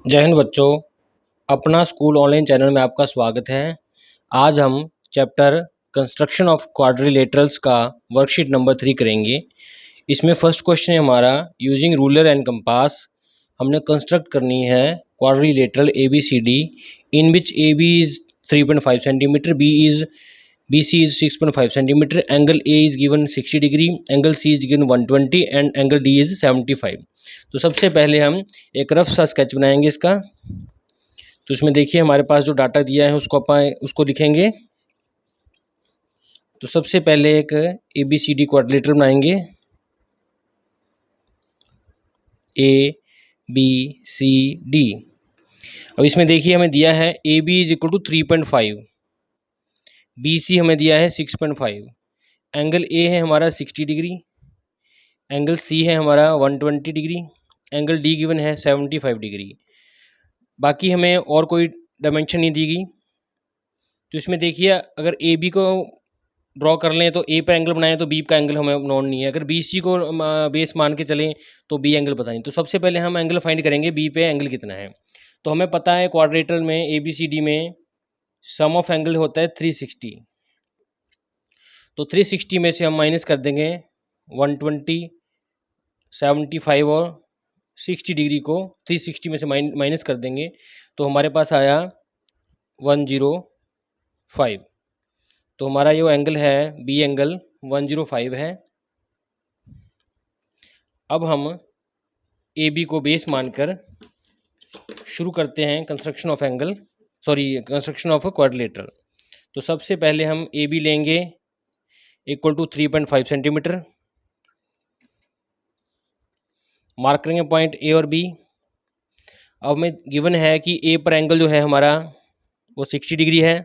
जय हिंद बच्चों। अपना स्कूल ऑनलाइन चैनल में आपका स्वागत है। आज हम चैप्टर कंस्ट्रक्शन ऑफ क्वाड्रिलेटरल्स का वर्कशीट नंबर 3 करेंगे। इसमें फर्स्ट क्वेश्चन है हमारा, यूजिंग रूलर एंड कंपास हमने कंस्ट्रक्ट करनी है quadrilateral A B C D in which A B is 3.5 centimetre, B C is 6.5 centimetre, angle A is given 60 degree, angle C is given 120 and angle D is 75। तो सबसे पहले हम एक rough सा sketch बनाएंगे इसका। तो इसमें देखिए हमारे पास जो डाटा दिया है उसको लिखेंगे। तो सबसे पहले एक A B C D quadrilateral बनाएंगे, ए बी सी डी। अब इसमें देखिए हमें दिया है A B is equal to 3.5, B C हमें दिया है 6.5, एंगल ए है हमारा 60 डिग्री, एंगल सी है हमारा 120 डिग्री, एंगल डी गिवन है 75 डिग्री। बाकी हमें और कोई डायमेंशन नहीं दी गई। तो इसमें देखिए अगर ए बी को ड्रॉ कर लें तो ए पे एंगल बनाएं तो बी का एंगल हमें नोन नहीं है। अगर बी सी को बेस मान के चलें तो बी एंगल पता नहीं। तो सबसे पहले हम एंगल फाइंड करेंगे बी पे एंगल कितना है। तो हमें पता है क्वाड्रेटर में ए बी सी डी में सम ऑफ एंगल होता है 360। तो 360 में से हम माइनस कर देंगे 120, 75 और 60 डिग्री को 360 में से माइनस कर देंगे तो हमारे पास आया 105। तो हमारा जो एंगल है बी एंगल 105 है। अब हम ए बी को बेस मानकर शुरू करते हैं कंस्ट्रक्शन ऑफ क्वाड्रिलेटरल। तो सबसे पहले हम ए बी लेंगे इक्वल टू 3.5 सेंटीमीटर, मार्क करेंगे पॉइंट ए और बी। अब हमें गिवन है कि ए पर एंगल जो है हमारा वो 60 डिग्री है।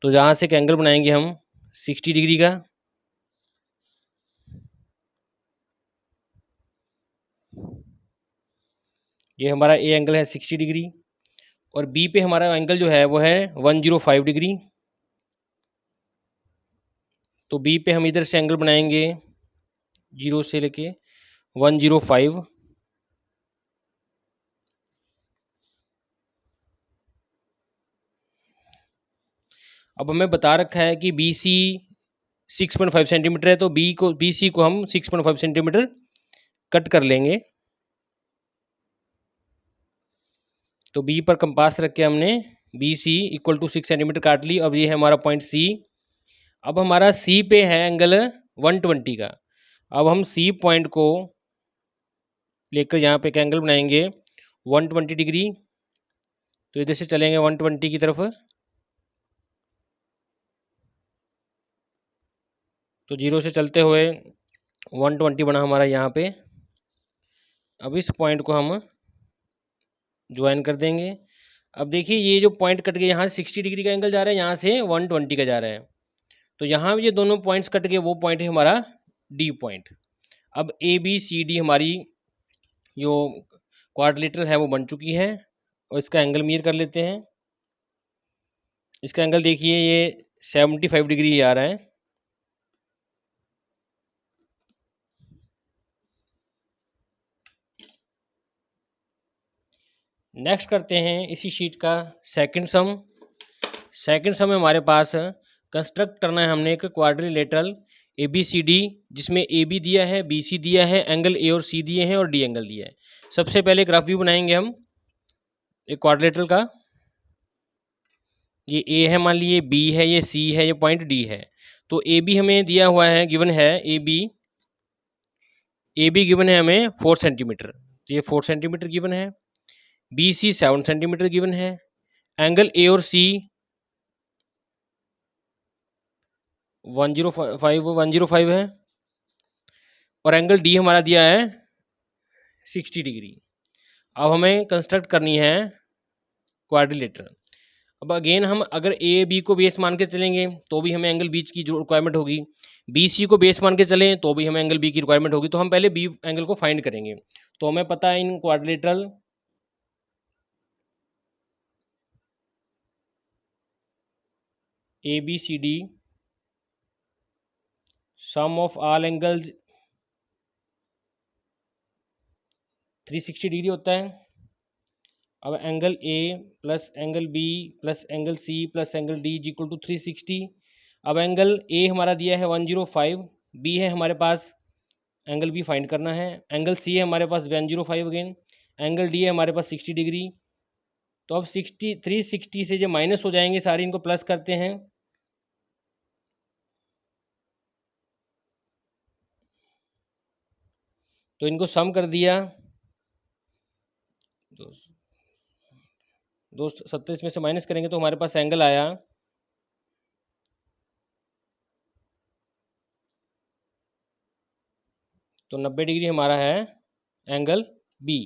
तो जहाँ से एक एंगल बनाएंगे हम 60 डिग्री का। ये हमारा ए एंगल है 60 डिग्री और बी पे हमारा एंगल जो है वो है 105 डिग्री। तो बी पे हम इधर से एंगल बनाएंगे 0 से लेके 105। अब हमें बता रखा है कि बी सी 6.5 सेंटीमीटर है तो बी सी को हम 6.5 सेंटीमीटर कट कर लेंगे। तो बी पर कंपास रख के हमने B C equal to 6 centimetre काट ली। अब ये है हमारा पॉइंट सी। अब हमारा सी पे है एंगल 120 का। अब हम सी पॉइंट को लेकर यहाँ पे एक एंगल बनाएंगे 120 डिग्री। तो इधर से चलेंगे 120 की तरफ। तो 0 से चलते हुए 120 बना हमारा यहाँ पे। अब इस पॉइंट को हम ज्वाइन कर देंगे। अब देखिए ये जो पॉइंट कट गए, यहाँ 60 डिग्री का एंगल जा रहा है, यहाँ से 120 का जा रहा है। तो यहाँ ये दोनों पॉइंट्स कट गए, वो पॉइंट है हमारा डी पॉइंट। अब ए बी सी डी हमारी जो क्वाड्रिलेटरल है वो बन चुकी है और इसका एंगल मीयर कर लेते हैं। इसका एंगल देखिए ये 75 डिग्री आ रहा है। नेक्स्ट करते हैं इसी शीट का सेकंड सम। सेकंड सम में हमारे पास कंस्ट्रक्ट करना है हमने एक quadrilateral A B C D, जिसमें ए बी दिया है, बी सी दिया है, एंगल ए और सी दिए हैं और डी एंगल दिया है। सबसे पहले ग्राफ व्यू बनाएंगे हम एक क्वाड्रिलेटरल का। ये ए है, मान लीजिए बी है, ये सी है, ये पॉइंट डी है। तो ए बी हमें दिया हुआ है, गिवन है ए बी गिवन है हमें 4 सेंटीमीटर। तो ये 4 सेंटीमीटर गिवन है। बी सी 7 सेंटीमीटर गिवन है। एंगल ए और सी 105 है और एंगल डी हमारा दिया है 60 डिग्री। अब हमें कंस्ट्रक्ट करनी है क्वाड्रिलेटरल। अब अगेन हम अगर ए बी को बेस मान के चलेंगे तो भी हमें एंगल बीच की जो रिक्वायरमेंट होगी, बी सी को बेस मान के चलें तो भी हमें एंगल बी की रिक्वायरमेंट होगी। तो हम पहले बी एंगल को फाइंड करेंगे। तो हमें पता है इन quadrilateral A B C D sum of all angles 360 degree होता है। अब angle A plus angle B plus angle C plus angle D is equal to 360। अब एंगल ए हमारा दिया है 105, बी है हमारे पास, एंगल बी फाइंड करना है, एंगल सी है हमारे पास 105 अगेन, एंगल डी है हमारे पास 60 डिग्री। तो अब 360 से जो माइनस हो जाएंगे सारे, इनको प्लस करते हैं। तो इनको सम कर दिया, दोस्त 27 में से माइनस करेंगे तो हमारे पास एंगल आया तो 90 डिग्री हमारा है एंगल बी।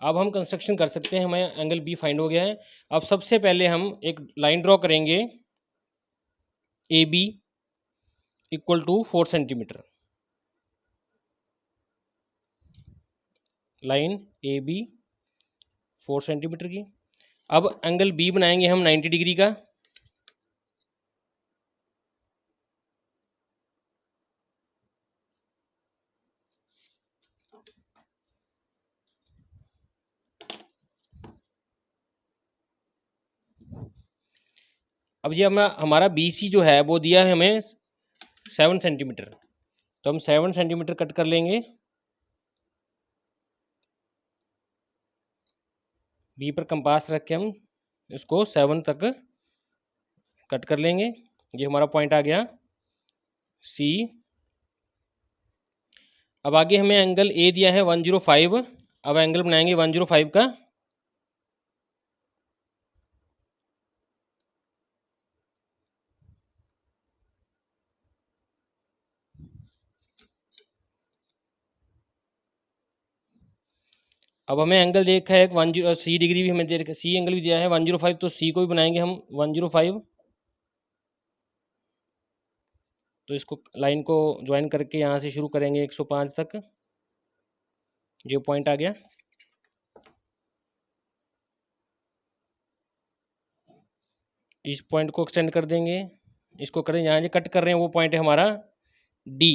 अब हम कंस्ट्रक्शन कर सकते हैं, हमें एंगल बी फाइंड हो गया है। अब सबसे पहले हम एक लाइन ड्रॉ करेंगे, A B equal to 4 centimetre, line A B 4 centimetre की। अब एंगल बी बनाएंगे हम 90 डिग्री का। अब ये हमारा बी सी जो है वो दिया है हमें 7 सेंटीमीटर, तो हम 7 सेंटीमीटर कट कर लेंगे। बी पर कंपास रख के हम इसको 7 तक कट कर लेंगे। ये हमारा पॉइंट आ गया सी। अब आगे हमें एंगल ए दिया है 105, अब एंगल बनाएंगे 105 का। अब हमें एंगल देखा है 10 सी डिग्री भी हमें दे रखा है, सी एंगल भी दिया है 105, तो सी को भी बनाएंगे हम 105। तो इसको लाइन को ज्वाइन करके यहाँ से शुरू करेंगे 105 तक, जो पॉइंट आ गया। इस पॉइंट को एक्सटेंड कर देंगे, इसको करें यहाँ जो कट कर रहे हैं वो पॉइंट है हमारा डी।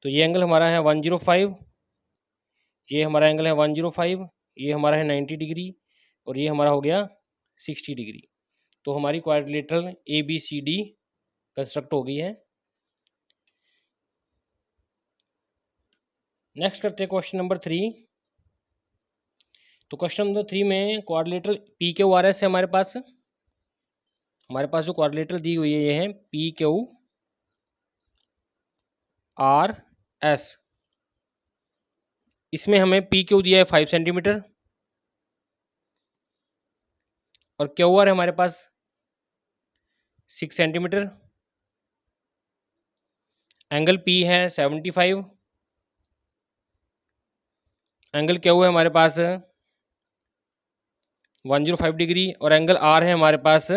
तो ये एंगल हमारा है 105, ये हमारा एंगल है 105, ये हमारा है 90 डिग्री, और ये हमारा हो गया 60 डिग्री। तो हमारी quadrilateral A B C D construct हो गई है। नेक्स्ट करते हैं क्वेश्चन नंबर 3। तो क्वेश्चन नंबर 3 में quadrilateral P Q R S है हमारे पास जो क्वाड्रिलेटरल दी हुई है ये है पी क्यू आर एस। इसमें हमें पी क्यू दिया है 5 सेंटीमीटर और क्यू आर है हमारे पास 6 सेंटीमीटर। एंगल पी है 75, एंगल क्यू है हमारे पास 105 डिग्री, और एंगल आर है हमारे पास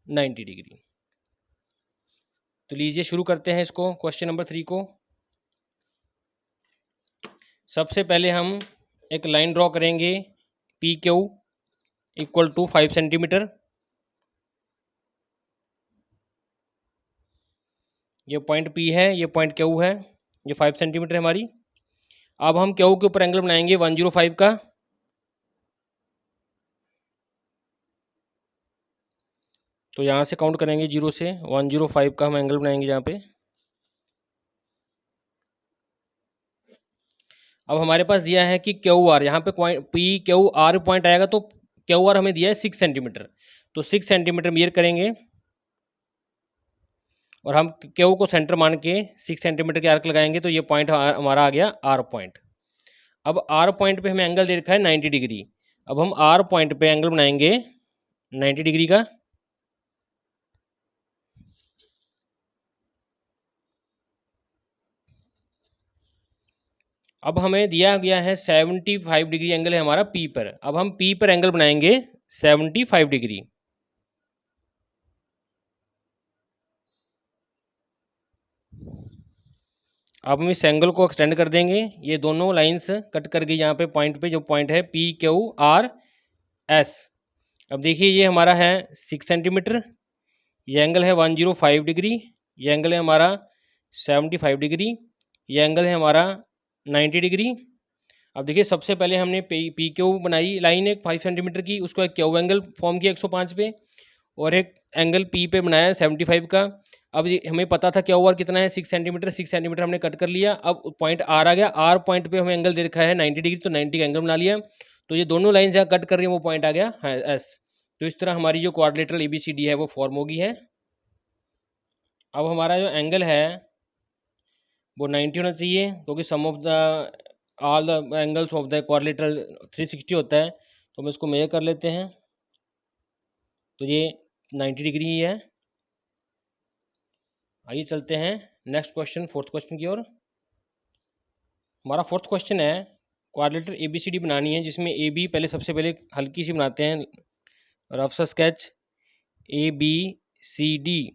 90 डिग्री। तो लीजिए शुरू करते हैं इसको, क्वेश्चन नंबर 3 को। सबसे पहले हम एक लाइन ड्रॉ करेंगे, P Q equal to 5 centimetre. ये पॉइंट पी है, ये पॉइंट क्यू है, ये 5 सेंटीमीटर है हमारी। अब हम क्यू के ऊपर एंगल बनाएंगे 105 का। तो यहाँ से काउंट करेंगे 0 से 105 का हम एंगल बनाएंगे यहाँ पे। अब हमारे पास दिया है कि क्यू आर, यहाँ पे पी क्यू आर पॉइंट आएगा, तो क्यू आर हमें दिया है 6 सेंटीमीटर, तो 6 सेंटीमीटर मेजर करेंगे और हम क्यू को सेंटर मान के 6 सेंटीमीटर के आर्क लगाएंगे। तो ये पॉइंट हमारा आ गया आर पॉइंट। अब आर पॉइंट पे हमें एंगल दे रखा है 90 डिग्री। अब हम आर पॉइंट पे एंगल बनाएंगे 90 डिग्री का। अब हमें दिया गया है 75 डिग्री एंगल है हमारा पी पर। अब हम पी पर एंगल बनाएंगे 75 डिग्री। अब हम इस एंगल को एक्सटेंड कर देंगे, ये दोनों लाइंस कट कर गई यहाँ पे पॉइंट पे, जो पॉइंट है पी क्यू आर एस। अब देखिए ये हमारा है 6 सेंटीमीटर, ये एंगल है 105 डिग्री, ये एंगल है हमारा 75 डिग्री, ये एंगल है हमारा 90 डिग्री। अब देखिए सबसे पहले हमने पी क्यू बनाई लाइन एक 5 सेंटीमीटर की, उसको एक क्यू एंगल फॉर्म किया 105 पे, और एक एंगल पी पे बनाया 75 का। अब हमें पता था क्या ओवर कितना है 6 सेंटीमीटर, 6 सेंटीमीटर हमने कट कर लिया। अब पॉइंट आर आ गया, आर पॉइंट पे हमें एंगल दे रखा है 90 डिग्री, तो 90 का एंगल बना लिया। तो ये दोनों लाइन जहाँ कट कर रही है वो पॉइंट आ गया है एस। तो इस तरह हमारी जो क्वाड्रिलेटरल ABCD है वो फॉर्म होगी है। अब हमारा जो एंगल है वो 90 होना चाहिए, क्योंकि sum of the all the angles of the quadrilateral 360 होता है। तो हम इसको मेजर कर लेते हैं, तो ये 90 डिग्री ही है। आइए चलते हैं नेक्स्ट क्वेश्चन, फोर्थ क्वेश्चन की ओर। हमारा फोर्थ क्वेश्चन है क्वाड्रिलेटरल ABCD बनानी है, जिसमें AB पहले सबसे पहले हल्की सी बनाते हैं, रफ सा स्केच ABCD।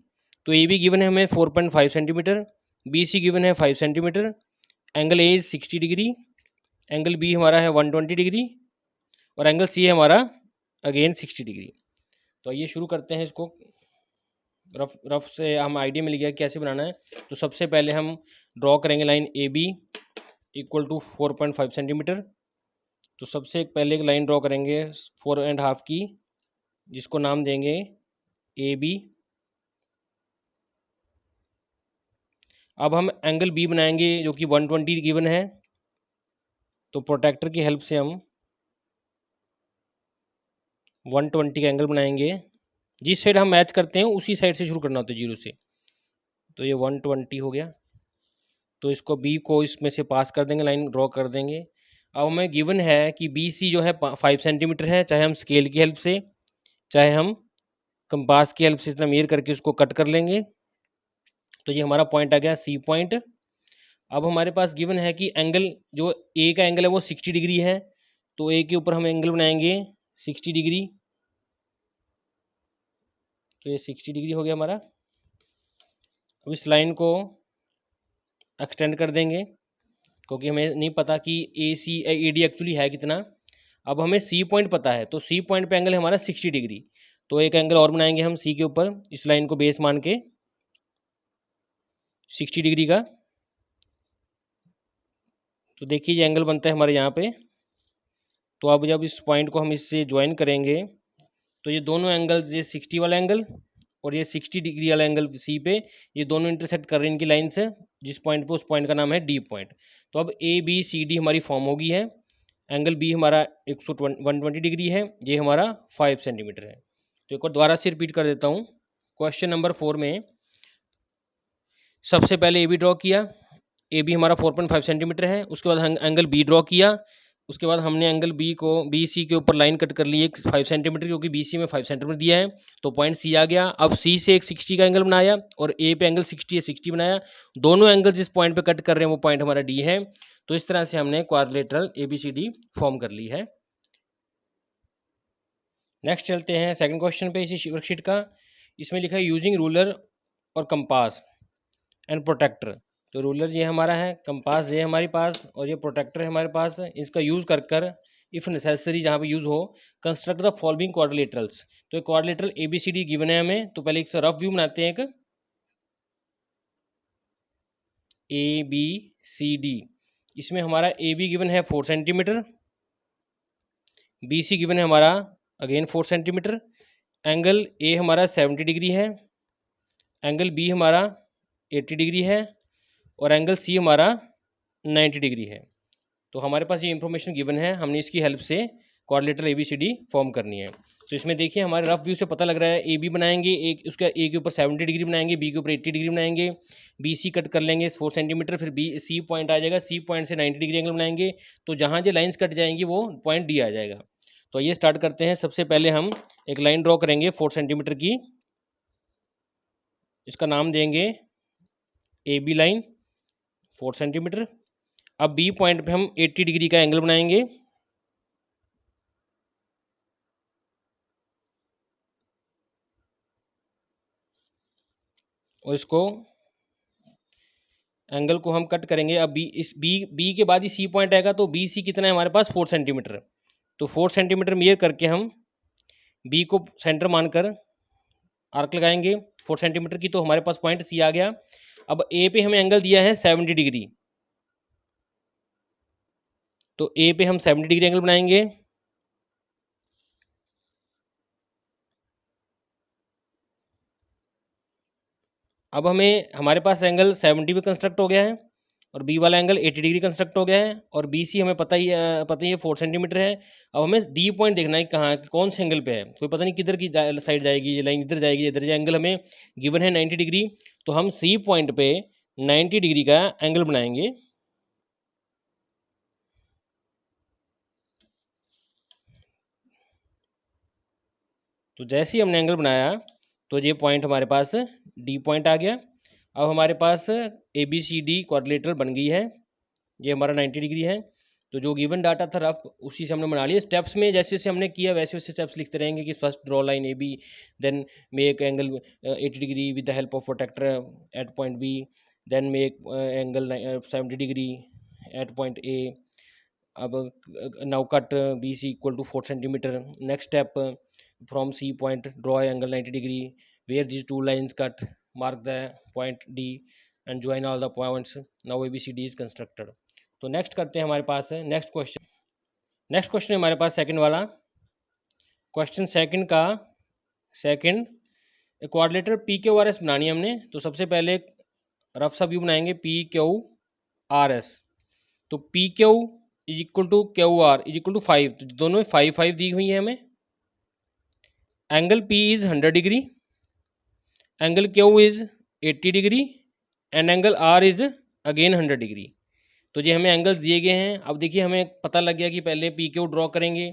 तो AB गिवन है हमें 4.5 सेंटीमीटर, BC गिवन है 5 centimetre, angle A is 60 degree, angle B हमारा है 120 डिग्री, और एंगल C है हमारा अगेन 60 डिग्री। तो आइए शुरू करते हैं इसको। रफ से हम आइडिया मिल गया कैसे बनाना है। तो सबसे पहले हम ड्रॉ करेंगे line AB equal to 4.5 centimetre. तो सबसे पहले एक लाइन ड्रॉ करेंगे 4.5 की, जिसको नाम देंगे AB। अब हम एंगल B बनाएंगे जो कि 120 गिवन है। तो प्रोटेक्टर की हेल्प से हम 120 का एंगल बनाएंगे। जिस साइड हम मैच करते हैं उसी साइड से शुरू करना होता है, जीरो से। तो ये 120 हो गया। तो इसको B को इसमें से पास कर देंगे, लाइन ड्रॉ कर देंगे। अब हमें गिवन है कि BC जो है 5 सेंटीमीटर है, चाहे हम स्केल की हेल्प से चाहे हम कंपास की हेल्प से इतना मेयर करके उसको कट कर लेंगे। तो ये हमारा पॉइंट आ गया C पॉइंट। अब हमारे पास गिवन है कि एंगल जो A का एंगल है वो 60 डिग्री है, तो A के ऊपर हम एंगल बनाएंगे 60 डिग्री। तो ये 60 डिग्री हो गया हमारा। अब इस लाइन को एक्सटेंड कर देंगे, क्योंकि हमें नहीं पता कि AD एक्चुअली है कितना। अब हमें C पॉइंट पता है, तो C पॉइंट पे एंगल है हमारा 60 डिग्री। तो एक एंगल और बनाएंगे हम C के ऊपर, इस लाइन को बेस मान के 60 डिग्री का। तो देखिए ये एंगल बनता है हमारे यहाँ पे। तो अब जब इस पॉइंट को हम इससे ज्वाइन करेंगे, तो ये दोनों एंगल्स, ये 60 वाला एंगल और ये 60 डिग्री वाला एंगल C पे, ये दोनों इंटरसेक्ट कर रहे हैं इनकी लाइन से, जिस पॉइंट पे, उस पॉइंट का नाम है D पॉइंट। तो अब ABCD हमारी फॉर्म होगी है। एंगल B हमारा 120 डिग्री है, ये हमारा 5 सेंटीमीटर है। तो एक और दोबारा से रिपीट कर देता हूँ। क्वेश्चन नंबर 4 में सबसे पहले AB ड्रॉ किया, AB हमारा 4.5 सेंटीमीटर है। उसके बाद एंगल B ड्रॉ किया, उसके बाद हमने एंगल B को BC के ऊपर लाइन कट कर ली एक 5 सेंटीमीटर, क्योंकि BC में 5 सेंटीमीटर दिया है। तो पॉइंट C आ गया। अब C से एक 60 का एंगल बनाया और A पे एंगल 60 है, 60 बनाया। दोनों एंगल जिस पॉइंट पे कट कर रहे हैं वो पॉइंट हमारा D है। तो इस तरह से हमने क्वाड्रिलेटरल ABCD फॉर्म कर ली है। नेक्स्ट चलते हैं सेकंड क्वेश्चन पे इसी वर्कशीट का। इसमें लिखा है यूजिंग रूलर और कंपास एंड प्रोटेक्टर। तो रूलर ये हमारा है, कंपास ये हमारे पास, और ये प्रोटेक्टर है हमारे पास। इसका यूज़ कर कर इफ़ नेसेसरी जहाँ पे यूज़ हो, कंस्ट्रक्ट द फॉलोइंग क्वाड्रिलेटरल्स। तो क्वाड्रिलेटरल ABCD गिवन है हमें। तो पहले एक रफ व्यू बनाते हैं, एक ABCD। इसमें हमारा AB गिवन है 4 सेंटीमीटर, BC गिवन है हमारा अगेन 4 सेंटीमीटर, एंगल A हमारा 70 डिग्री है, एंगल B हमारा 80 डिग्री है, और एंगल C हमारा 90 डिग्री है। तो हमारे पास ये इन्फॉर्मेशन गिवन है, हमने इसकी हेल्प से क्वाड्रिलेटरल ABCD फॉर्म करनी है। तो इसमें देखिए हमारे रफ व्यू से पता लग रहा है, AB बनाएंगे, एक उसका A के ऊपर 70 डिग्री बनाएंगे, B के ऊपर 80 डिग्री बनाएंगे, BC कट कर लेंगे 4 सेंटीमीटर, फिर C पॉइंट आ जाएगा, C पॉइंट से 90 डिग्री एंगल बनाएंगे। तो जहाँ जो लाइन्स कट जाएंगी वो पॉइंट D आ जाएगा। तो ये स्टार्ट करते हैं। सबसे पहले हम एक लाइन ड्रॉ करेंगे 4 सेंटीमीटर की, इसका नाम देंगे AB लाइन 4 सेंटीमीटर। अब B पॉइंट पे हम 80 डिग्री का एंगल बनाएंगे, और इसको एंगल को हम कट करेंगे। अब B के बाद ही C पॉइंट आएगा, तो BC कितना है हमारे पास 4 सेंटीमीटर। तो 4 सेंटीमीटर मेयर करके हम B को सेंटर मानकर आर्क लगाएंगे 4 सेंटीमीटर की। तो हमारे पास पॉइंट C आ गया। अब A पे हमें एंगल दिया है 70 डिग्री, तो ए पे हम 70 डिग्री एंगल बनाएंगे। अब हमें हमारे पास एंगल 70 पे कंस्ट्रक्ट हो गया है और बी वाला एंगल 80 डिग्री कंस्ट्रक्ट हो गया है और बी सी हमें पता ही है 4 सेंटीमीटर है। अब हमें डी पॉइंट देखना है कहाँ कौन से एंगल पे है, कोई पता नहीं किधर की साइड जाएगी, ये लाइन इधर जाएगी इधर, ये एंगल हमें गिवन है 90 डिग्री। तो हम सी पॉइंट पे 90 डिग्री का एंगल बनाएंगे। तो जैसे ही हमने एंगल बनाया तो ये पॉइंट हमारे पास डी पॉइंट आ गया। अब हमारे पास A B C D quadrilateral बन गई है, ये हमारा 90 डिग्री है। तो जो गिवन डाटा था रफ उसी से हमने बना लिया। स्टेप्स में जैसे जैसे हमने किया वैसे वैसे स्टेप्स लिखते रहेंगे कि first draw line A B, then make angle 80 degree with the help of protractor at point B, then make angle 70 degree at point A. अब now cut B C equal to 4 centimetre. Next step from C point draw angle 90 degree where these two lines cut, mark the point D and join all the points. Now ABCD is constructed. तो next करते हैं, हमारे पास है next question. Next question है हमारे पास second वाला question. Second का second quadrilateral P Q R S बनानी है हमने। तो सबसे पहले रफ सा व्यू बनाएंगे पी क्यू आर एस। तो P Q is equal to Q R is equal to 5, तो दोनों 5 दी हुई है हमें। Angle P is 100 degree, angle Q is 80 degree and angle R is again 100 degree. तो ये हमें एंगल्स दिए गए हैं। अब देखिए हमें पता लग गया कि पहले पी क्यू ड्रॉ करेंगे।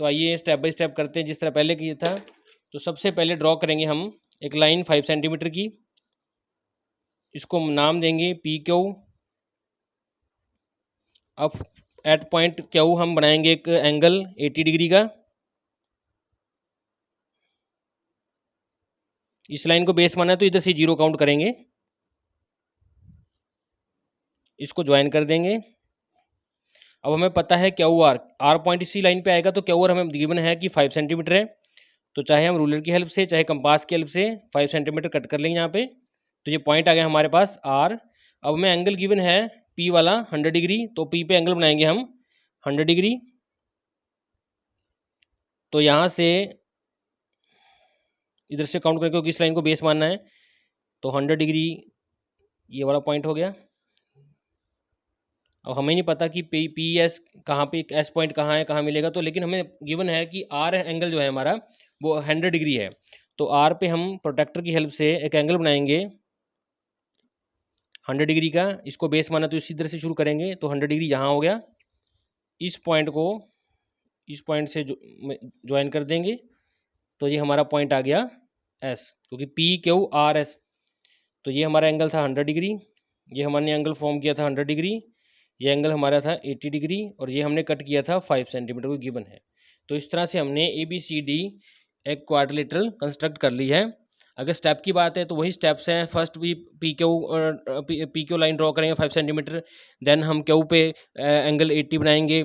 तो आइए स्टेप बाय स्टेप करते हैं जिस तरह पहले किया था। तो सबसे पहले ड्रॉ करेंगे हम एक लाइन 5 सेंटीमीटर की, इसको नाम देंगे पी क्यू। अब एट पॉइंट क्यू हम बनाएंगे एक एंगल 80 डिग्री का। इस लाइन को बेस माना है तो इधर से 0 काउंट करेंगे, इसको ज्वाइन कर देंगे। अब हमें पता है क्यू आर पॉइंट इसी लाइन पे आएगा। तो क्यू आर हमें गिवन है कि 5 सेंटीमीटर है। तो चाहे हम रूलर की हेल्प से चाहे कंपास की हेल्प से 5 सेंटीमीटर कट कर लेंगे यहाँ पे। तो ये पॉइंट आ गया हमारे पास आर। अब हमें एंगल गिवन है पी वाला 100 डिग्री, तो पी पे एंगल बनाएंगे हम 100 डिग्री। तो यहाँ से इधर से काउंट करके, क्योंकि इस लाइन को बेस मानना है, तो 100 डिग्री ये वाला पॉइंट हो गया। अब हमें नहीं पता कि पी एस कहाँ पे, एस पॉइंट कहाँ है, कहाँ मिलेगा। तो लेकिन हमें गिवन है कि आर एंगल जो है हमारा वो 100 डिग्री है। तो आर पे हम प्रोटेक्टर की हेल्प से एक एंगल बनाएंगे 100 डिग्री का। इसको बेस माना तो इसी तरह से शुरू करेंगे। तो 100 डिग्री यहाँ हो गया, इस पॉइंट को इस पॉइंट से ज्वाइन कर देंगे। तो ये हमारा पॉइंट आ गया एस, क्योंकि पी क्यू आर एस। तो ये हमारा एंगल था 100 डिग्री, ये हमने एंगल फॉर्म किया था 100 डिग्री, ये एंगल हमारा था 80 डिग्री और ये हमने कट किया था 5 सेंटीमीटर को गिवन है। तो इस तरह से हमने ए बी सी डी एक क्वाड्रिलेटरल कंस्ट्रक्ट कर ली है। अगर स्टेप की बात है तो वही स्टेप्स हैं। फर्स्ट भी पी क्यू लाइन ड्रॉ करेंगे 5 सेंटीमीटर, देन हम क्यू पे एंगल 80 बनाएंगे।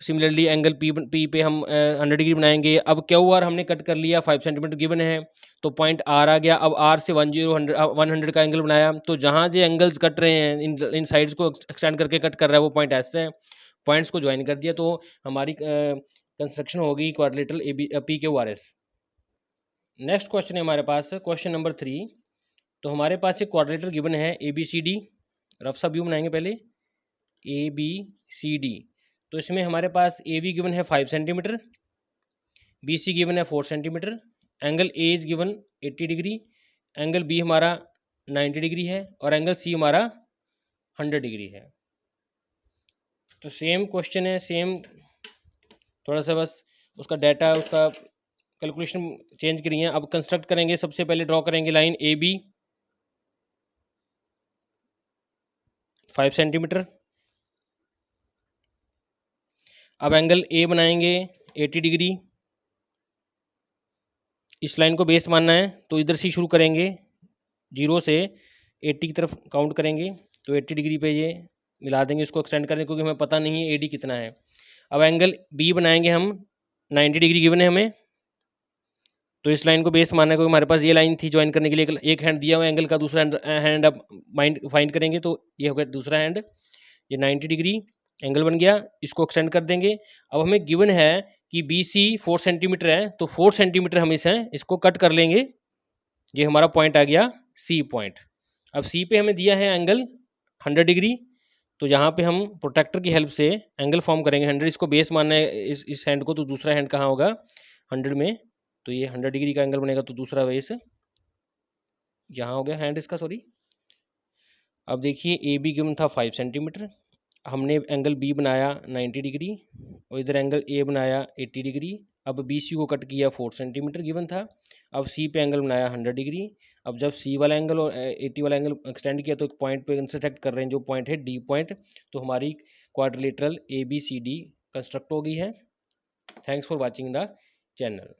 सिमिलरली एंगल पी पे हम 100 डिग्री बनाएंगे। अब क्यू आर हमने कट कर लिया, 5 सेंटीमीटर गिवन है, तो पॉइंट आर आ गया। अब आर से 100 का एंगल बनाया। तो जहाँ जो एंगल्स कट रहे हैं इन साइड्स को एक्सटेंड करके कट कर रहा है वो पॉइंट ऐसे है, पॉइंट्स को ज्वाइन कर दिया। तो हमारी कंस्ट्रक्शन होगी quadrilateral A B P Q R S. Next question है हमारे पास क्वेश्चन नंबर 3। तो हमारे पास एक क्वाड्रिलेटरल गिवन है A B C D. Rough सा व्यू बनाएंगे पहले ए बी सी डी। तो इसमें हमारे पास ए बी गिवन है 5 सेंटीमीटर, बी सी गिवन है 4 centimetre, angle A is given 80 degree, angle B हमारा 90 डिग्री है और एंगल सी हमारा 100 डिग्री है। तो सेम क्वेश्चन है, सेम थोड़ा सा बस उसका डाटा उसका कैलकुलेशन चेंज करी है। अब कंस्ट्रक्ट करेंगे, सबसे पहले ड्रॉ करेंगे लाइन ए बी 5 सेंटीमीटर। अब एंगल ए बनाएंगे 80 डिग्री, इस लाइन को बेस मानना है तो इधर से शुरू करेंगे, 0 से 80 की तरफ काउंट करेंगे। तो 80 डिग्री पे ये मिला देंगे, इसको एक्सटेंड करेंगे क्योंकि हमें पता नहीं है एडी कितना है। अब एंगल बी बनाएंगे हम 90 डिग्री गिवन है हमें, तो इस लाइन को बेस मानना है क्योंकि हमारे पास ये लाइन थी ज्वाइन करने के लिए। एक हैंड दिया हुआ एंगल का, दूसरा हैंड अब फाइंड करेंगे। तो ये हो गया दूसरा हैंड, ये 90 डिग्री एंगल बन गया, इसको एक्सटेंड कर देंगे। अब हमें गिवन है कि बी सी 4 सेंटीमीटर है, तो 4 सेंटीमीटर हम इसको कट कर लेंगे। ये हमारा पॉइंट आ गया सी पॉइंट। अब सी पे हमें दिया है एंगल 100 डिग्री, तो यहाँ पे हम प्रोट्रैक्टर की हेल्प से एंगल फॉर्म करेंगे 100, इसको बेस मानना है इस हैंड को, तो दूसरा हैंड कहाँ होगा 100 में, तो ये 100 डिग्री का एंगल बनेगा, तो दूसरा बेस यहाँ हो गया हैंड इसका, सॉरी। अब देखिए ए बी गिवन था 5 सेंटीमीटर, हमने एंगल बी बनाया 90 डिग्री और इधर एंगल ए बनाया 80 डिग्री। अब बी सी को कट किया 4 सेंटीमीटर गिवन था। अब सी पे एंगल बनाया 100 डिग्री। अब जब सी वाला एंगल और 80 वाला एंगल एक्सटेंड किया तो एक पॉइंट पे इंटरसेक्ट कर रहे हैं, जो पॉइंट है डी पॉइंट, तो हमारी quadrilateral A B C D construct हो गई है। Thanks for watching the channel.